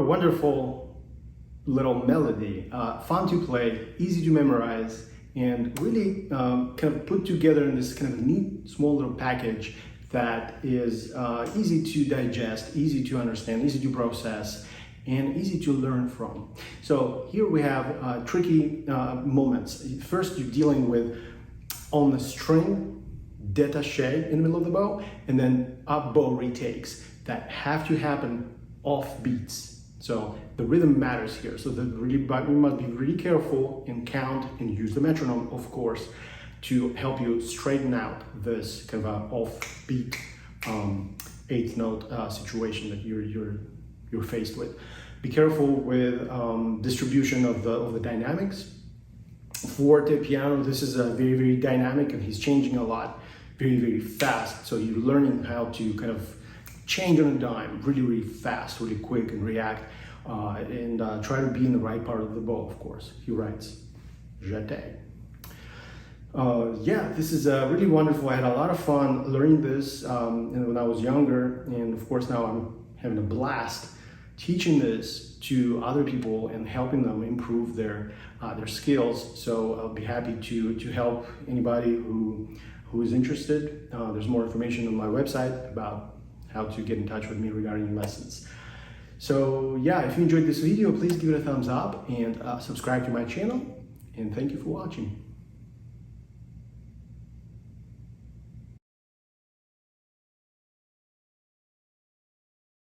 wonderful little melody, fun to play, easy to memorize, and really kind of put together in this kind of neat, small little package that is easy to digest, easy to understand, easy to process, and easy to learn from. So here we have tricky moments. First, you're dealing with on the string, détaché in the middle of the bow, and then up bow retakes that have to happen off beats. So the rhythm matters here. So we must be really careful and count and use the metronome, of course, to help you straighten out this kind of off-beat eighth note situation that you're faced with. Be careful with distribution of the dynamics. Forte piano, this is very, very dynamic, and he's changing a lot, very, very fast. So you're learning how to kind of change on a dime, really, really fast, really quick, and react, and try to be in the right part of the bow, of course. He writes, jeté. Yeah, this is really wonderful. I had a lot of fun learning this when I was younger, and of course now I'm having a blast teaching this to other people and helping them improve their skills. So I'll be happy to help anybody who is interested. There's more information on my website about how to get in touch with me regarding lessons. So yeah, if you enjoyed this video, please give it a thumbs up and subscribe to my channel. And thank you for watching.